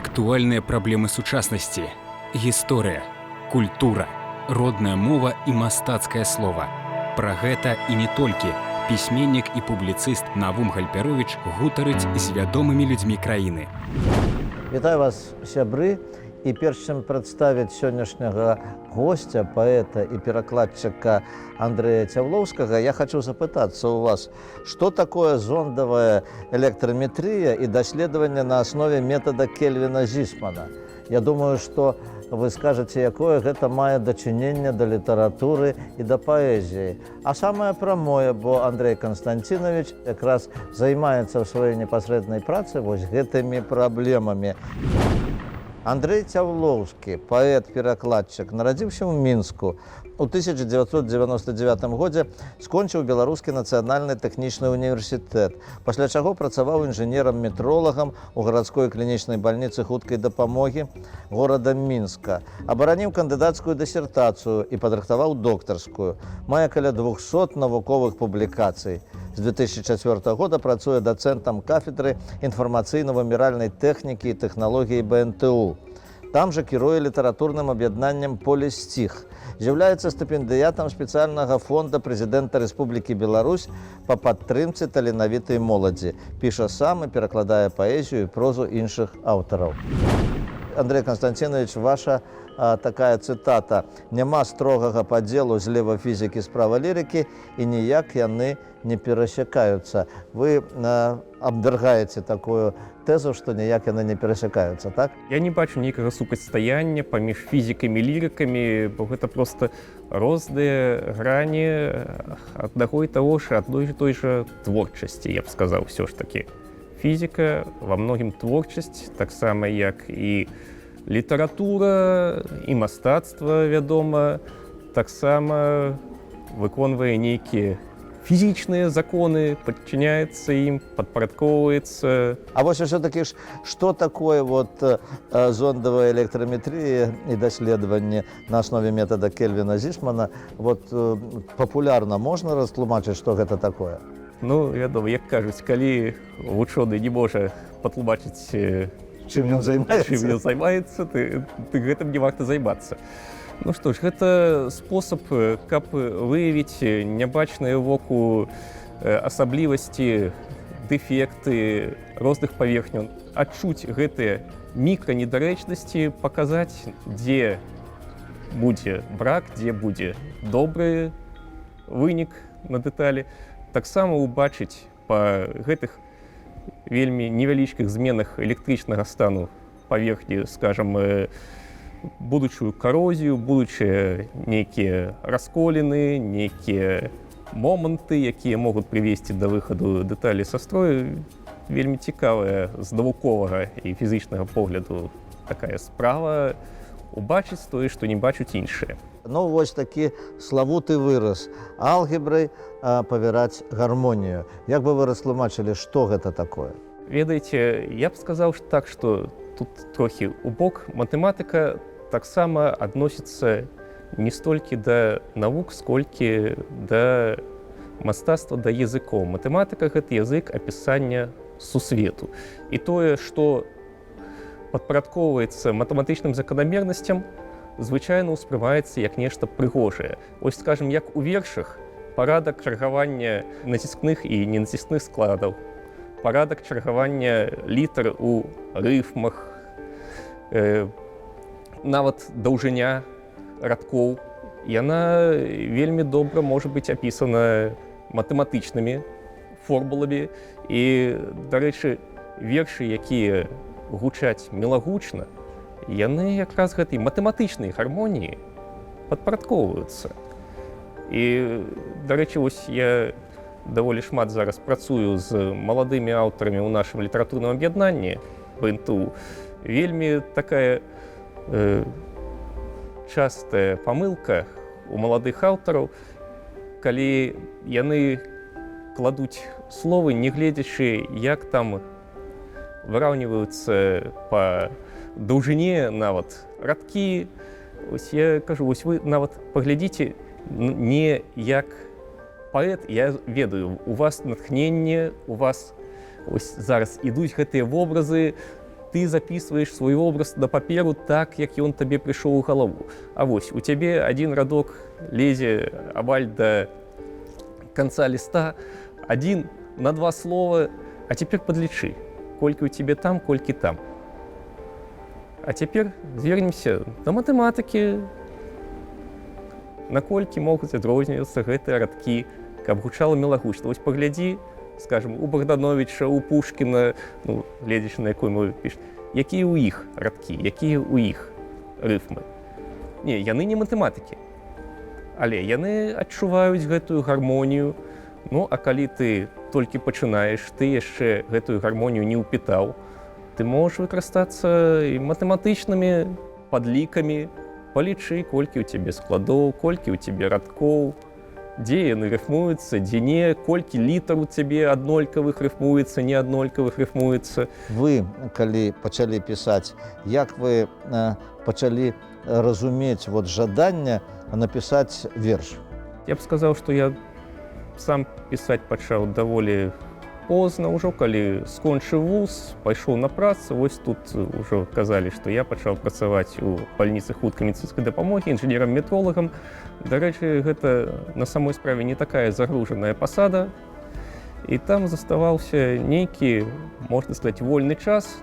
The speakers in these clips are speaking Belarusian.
Актуальныя праблемы сучаснасці, гісторыя, культура, родная мова і мастацкае слова. Пра гэта і не толькі пісьменнік і публіцыст Навум Гальперовіч гутарыць з вядомымі людзьмі краіны. Вітаю вас, сябры, і перш чым прадставіць сённяшняга госця, паэта і перакладчыка Андрэя Цяўлоўскага, я хочу запытацца ў вас, што такое зондавая электраметрыя і даследаванне на аснове метада Кельвіна-Зісмана. Я думаю, што вы скажаце, якое гэта мае дачыненне да літаратуры і да паэзіі. А самае прамое, бо Андрэй Канстанцінович якраз займаецца ў сваёй непасрэднай працы вось гэтымі праблемамі. Андрэй Цяўлоўскі, паэт-перакладчык, нарадзіўся ў Мінску. У 1999 годзе скончыў Беларускі нацыянальны тэхнічны універсітэт, пасля чаго працаваў інжынерам-метролагам у гарадской клінічнай бальніцы хуткай дапамогі горада Мінска. Абараніў кандыдацкую дысертацыю і падрыхтаваў доктарскую. Мае каля 200 навуковых публікацый. З 2004 года працуе дацэнтам кафедры інфармацыйна-выміральнай тэхнікі і тэхналогіі БНТУ. Там жа кіруе літаратурным аб'яднаннем «Поле-стих». З'яўляецца стыпендыятам спецыяльнага фонда прэзідэнта Рэспублікі Беларусь па падтрымцы таленавітай моладзі. Піша сам і перакладае паэзію і прозу іншых аўтараў. Андрэй Канстанцінович, ваша такая цытата: «Няма строгага падзелу злева фізікі, справа лірыкі, і ніяк яны не перасякаюцца». Вы абвяргаеце такую тэзу, што ніяк яны не перасякаюцца, так? Я не бачу ніякага супрацьстаяння паміж фізікамі і лірыкамі, бо гэта проста розныя грані аднаго і таго ж, адной той жа творчасці, я б сказаў, усё ж такі. Фізіка ва многім творчасць, таксама як і літаратура, і мастацтва, вядома, таксама выконвае нейкія фізічныя законы, падчыняецца ім, падпарадкоўваецца. А вось ўсё-такі ж, што такое зондавая электраметрыя і даследаванне на аснове метада Кельвіна-Зісмана? Папулярна можна растлумачыць, што гэта такое? Ну, вядома, як кажуць, калі вучоны не можа патлумачыць, чым ён займаецца, ты гэтым не варта займацца. Ну што ж, гэта спосаб, каб выявіць нябачныя воку асаблівасці, дэфекты розных паверхняў, адчуць гэтыя мікранедарэчнасці, паказаць, дзе будзе брак, дзе будзе добры вынік на дэталі. Таксама ўбачыць па гэтых вельмі невялічкіх зменах электрычнага стану паверхні, скажам, будучую карозію, будучыя нейкія расколіны, нейкія моманты, якія могуць прывесці да выхаду дэталі са строю. Вельмі цікавая з навуковага і фізічнага погляду такая справа убачыць тое, што не бачуць іншыя. Ну, вось такі славуты выраз алгебрай павяраць гармонію. Як бы вы растлумачылі, што гэта такое? Ведаеце, я б сказаў так, што тут трохі ў бок. Матэматыка таксама адносіцца не столькі да навук, сколькі да мастацтва, да языкоў. Матэматыка – гэта язык апісання сусвету. І тое, што падпарадкоўваецца матэматычным заканамернасцям, звычайна ўспрымаецца як нешта прыгожае. Ось, скажем, як у вершах парадак чаргавання націскных і ненаціскных складаў, парадак чаргавання літар у рыфмах, нават даўжыня радкоў, яна вельмі добра можа быць апісана матэматычнымі формуламі. І, дарэчы, вершы, якія гучаць мілагучна, яны якраз гэтай матэматычнай гармоніі падпарадкоўваюцца. І, дарэчы, вось я даволі шмат зараз працую з маладымі аўтарамі ў нашым літаратурным аб'яднанні БНТУ. Вельмі такая частая памылка у маладых аўтараў, калі яны кладуць словы, не гледзячы, як там выраўніваюцца па даўжыне нават радкі. Ось я кажу, вось вы нават паглядзіце, не як паэт, я ведаю, у вас натхненне, у вас ось зараз ідуць гэтыя вобразы, ты записываешь свой образ на паперу так, як ён табе прыйшоў у галаву. А вось у цябе один радок лезе амаль да конца ліста, один на два слова, а цяпер падлічы, колькі ў цябе там, колькі там. А цяпер звернемся да матэматыкі, наколькі могуць адрознівацца гэтыя радкі, каб гучала мілагучна. Вось паглядзі, скажем, у Богдановича, у Пушкіна, ну, гледзячы на якой мове пішуць, якія ў іх радкі, якія ў іх рыфмы. Не, яны не матэматыкі, але яны адчуваюць гэтую гармонію. Ну, а калі ты толькі пачынаеш, ты яшчэ гэтую гармонію не ўпітаў, ты можаш выкарыстацца і матэматычнымі падлікамі, палічы, колькі ў цябе складоў, колькі ў цябе радкоў, дзе яны рыфмуюцца, дзе не, колькі літар у цябе аднолькавых рыфмуецца, не аднолькавых рыфмуецца. Вы, калі пачалі пісаць, як вы пачалі разумець вот жаданне напісаць верш? Я б сказаў, што я сам пісаць пачаў даволі позна, ўжо калі скончыў вуз, пайшоў на працу, вось тут ўжо казалі, што я пачаў працаваць у бальніцы хуткай медыцынскай дапамогі інжынерам-метролагам. Дарэчы, гэта на самой справе не такая загружаная пасада, і там заставаўся нейкі, можна сказаць, вольны час,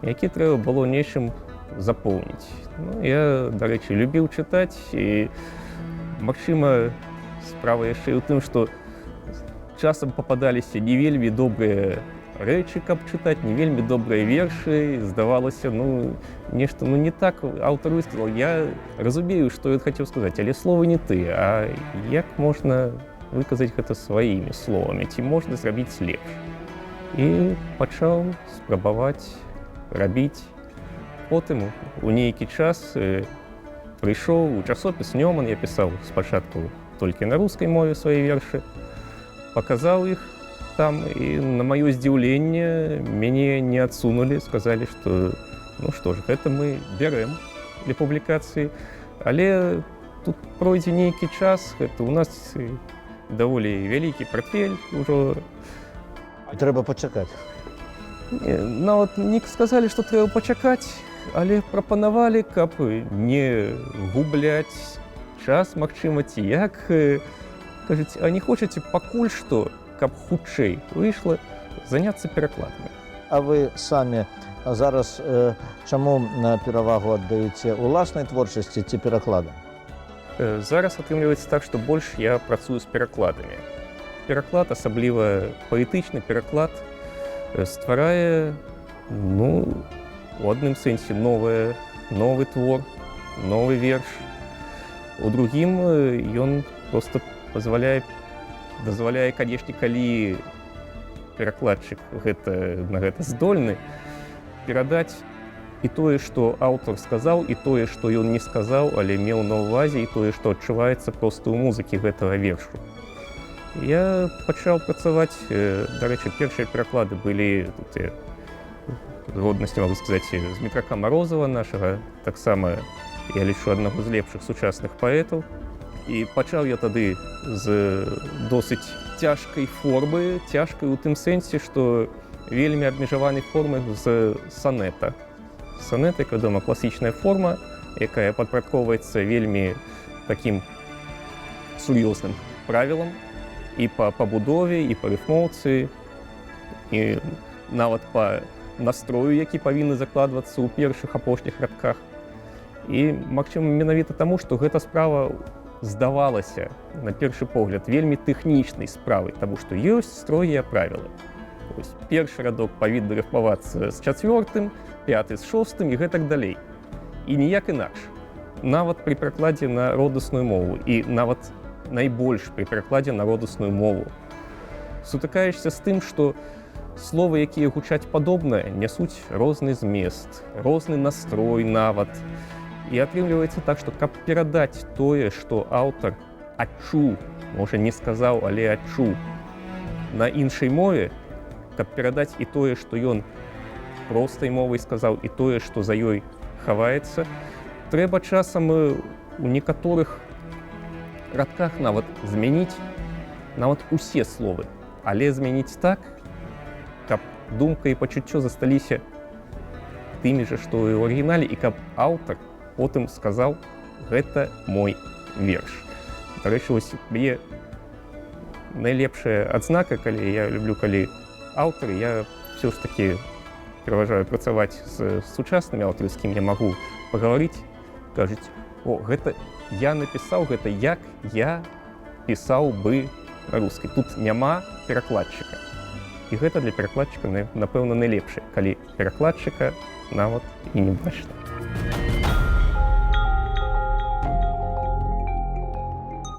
які трэба было нечым запоўніць. Ну, я, дарэчы, любіў чытаць, і, магчыма, справа яшчэ і ў тым, што часам пападаліся не вельмі добрыя рэчы, каб чытаць, не вельмі добрыя вершы. Здавалася, ну, нешта не так аўтар высказаў. Я разумею, што ён хацеў сказаць, але словы не ты. А як можна выказаць гэта сваімі словамі? Ці можна зрабіць лепш? І пачаў спрабаваць рабіць. Потым у нейкі час прыйшоў у часопіс «Нёман». Я пісаў спачатку толькі на рускай мове свае вершы. Паказаў іх там, і на маё здзіўленне мяне не адсунулі, сказалі, што ну што ж, гэта мы бярэм для публікацыі, але тут пройдзе нейкі час, гэта ў нас даволі вялікі партфель ужо. Трэба пачакаць. Нават не сказалі, што трэба пачакаць, але прапанавалі, каб не губляць час, магчыма, ці як. Кажуць, а не хочаце пакуль што, каб хутчэй выйшла, заняцца перакладамі? А вы самі зараз чаму перавагу аддаеце уласнай творчасці ці перакладам? Зараз атрымліваецца так, што больш я працую з перакладамі. Пераклад, асабліва паэтычны пераклад, стварае, ну, у адным сэнсе новы твор, новы верш. У другім ён проста дазваляе, канешне, калі перакладчык на гэта здольны, перадаць і тое, што аўтар сказаў, і тое, што ён не сказаў, але меў на ўвазе, і тое, што адчуваецца проста ў музыкі гэтага вершу. Я пачаў працаваць, дарэчы, першыя пераклады былі тут, годнасці, могу сказаць, з Дмітрака Марозава нашага, таксама, я лічу, аднаго з лепшых сучасных паэтаў. І пачаў я тады з досыць цяжкай формы, цяжкай у тым сэнсе, што вельмі абмежаванай формы з санета. Санет, як вядома, класічная форма, якая падпарадкоўваецца вельмі такім сур'ёзным правілам і па пабудове, і па рыфмоўцы, і нават па настрою, які павінны закладвацца ў першых апошніх радках. І, магчыма, менавіта таму, што гэта справа здавалася, на першы погляд, вельмі тэхнічнай справай, таму што ёсць строгія правілы. Першы радок павінны рыфмавацца з чацвёртым, пяты з шостым і гэтак далей. І ніяк інакш. Нават пры перакладзе на родасную мову, і нават найбольш пры перакладзе на родасную мову. Сутыкаешся з тым, што словы, якія гучаць падобна, нясуць розны змест, розны настрой нават. І атрымліваецца так, што каб перадаць тое, што аўтар адчуў, можа не сказаў, але адчуў на іншай мове, каб перадаць і тое, што ён простай мовай сказаў, і тое, што за ёй хаваецца, трэба часам у некаторых радках нават змяніць нават усе словы, але змяніць так, каб думка і пачуццё засталіся тымі же, што і ў арыгінале, і каб аўтар потым сказаў: гэта мой верш. Дарэчы, вось мне найлепшая адзнака, калі я люблю, калі аўтары, я все ж таки пераважаю працаваць з сучаснымі аўтарамі, з кім я магу пагаварыць, кажуць: о, гэта я напісаў, гэта як я пісаў бы на рускай. Тут няма перакладчыка. І гэта для перакладчыка, напэўна, найлепшае, калі перакладчыка нават і не бачна.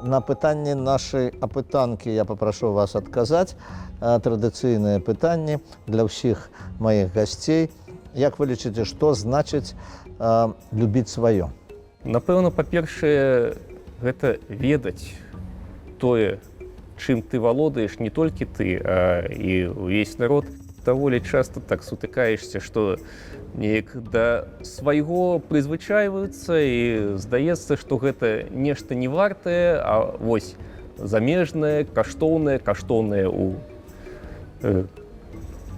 На пытанне нашай апытанкі я папрашу вас адказаць. Традыцыйныя пытанні для ўсіх маіх гасцей. Як вы лічыце, што значыць любіць сваё? Напэўна, па-першае, гэта ведаць тое, чым ты валодаеш, не толькі ты, а і ўвесь народ. Даволі часта так сутыкаешся, што неяк да свайго прызвычайваюцца і здаецца, што гэта нешта не вартае, а вось замежнае, каштоўнае ў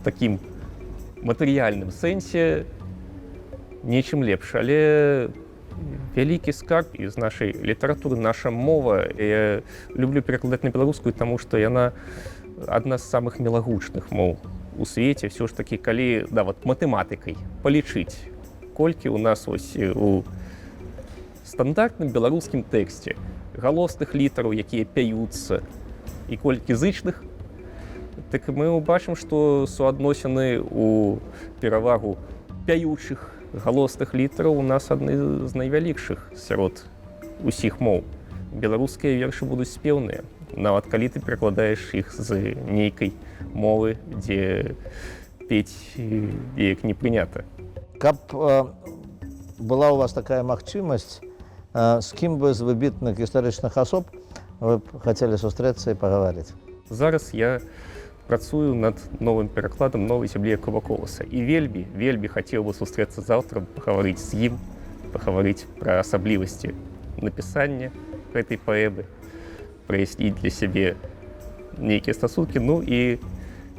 такім матэрыяльным сэнсе нечым лепш. Але вялікі скарб з нашай літаратуры, наша мова. Я люблю перакладаць на беларускую, таму што яна адна з самых мілагучных моў у свеце. Все ж таки, калі нават матэматыкай палічыць, колькі у нас ось у стандартным беларускім тэксце галосных літараў, якія пяюцца, і колькі зычных, так мы ўбачым, што суадносіны у перавагу пяючых галосных літараў у нас адны з найвялікшых сярод усіх моў. Беларускія вершы будуць спеўныя, нават калі ты перакладаеш іх з нейкай мовы, дзе пець неяк не прынята. Каб была ў вас такая магчымасць, з кім бы з выбітных гістарычных асоб вы б хацелі сустрэцца і пагаварыць? Зараз я працую над новым перакладам новай зямлі Якова Коласа. І вельмі хацеў бы сустрэцца з аўтарам, пагаварыць з ім, пагаварыць пра асаблівасці напісання гэтай паэмы, праясніць для сябе нейкія стасункі. Ну і,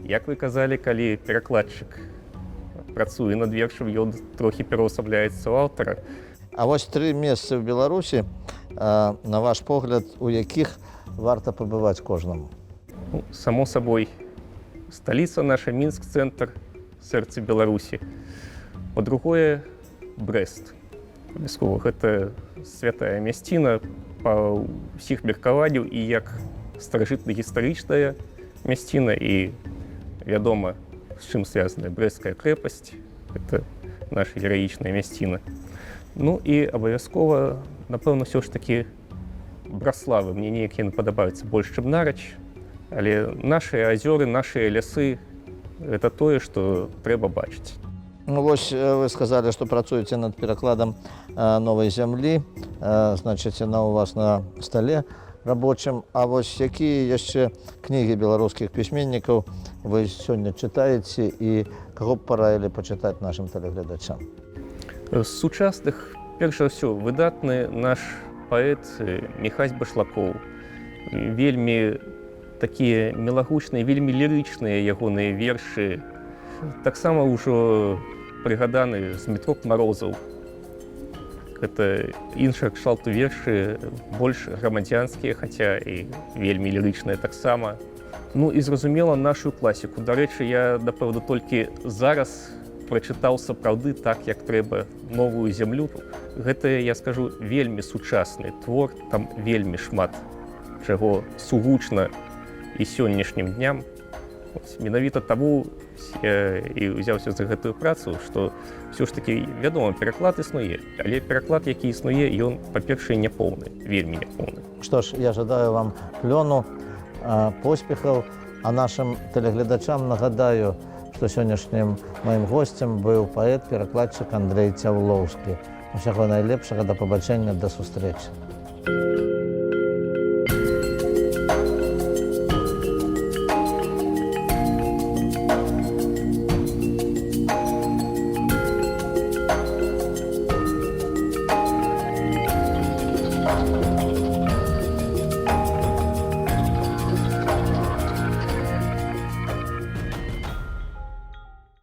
як вы казалі, калі перакладчык працуе над вершам, ён трохі пераўсабляецца ў аўтара. А вось 3 месцы ў Беларусі, на ваш погляд, у якіх варта пабываць кожнаму? Ну, само сабой, сталіца наша, Мінск-цэнтр, сэрцы Беларусі. Па-другое, Брэст. Абавязкова, гэта святая мясціна па ўсіх меркаванняў, і як старажытна-гістарычная мясціна, і вядома, з чым звязаная Брэсцкая крэпасць. Гэта наша гераічная мясціна. Ну і абавязкова, напэўна, ўсё ж такі Браславы. Мне неяк яны падабаюцца больш, чым Нарач. Але нашыя азёры, нашыя лясы – гэта тое, што трэба бачыць. Ну, вось вы сказалі, што працуеце над перакладам новай зямлі, значыць, яна у вас на стале рабочым. А вось якія яшчэ кнігі беларускіх пісьменнікаў вы сёння чытаеце і каго б параілі пачытаць нашым тэлегледачам? З сучасных, перш за ўсё, выдатны наш паэт Міхась Башлакоў. Вельмі такія мілагучныя, вельмі лірычныя ягоныя вершы. Таксама ўжо прыгаданы Змітрок Марозаў. Гэта іншыя кшталту вершы, больш грамадзянскія, хаця і вельмі лірычныя таксама. Ну і зразумела, нашу класіку. Дарэчы, я, напэўна, толькі зараз прачытаў сапраўды так, як трэба новую зямлю. Гэта, я скажу, вельмі сучасны твор, там вельмі шмат чаго сугучна і сённяшнім дням. Менавіта таму я і ўзяўся за гэтую працу, што ўсё ж такі, вядома, пераклад існуе, але пераклад, які існуе, ён, па-першае, няпоўны, вельмі няпоўны. Што ж, я жадаю вам плёну, поспехаў, а нашым тэлегледачам нагадаю, што сённяшнім маім госцем быў паэт-перакладчык Андрэй Цяўлоўскі. Усяго найлепшага, да пабачэння, да сустрэчы.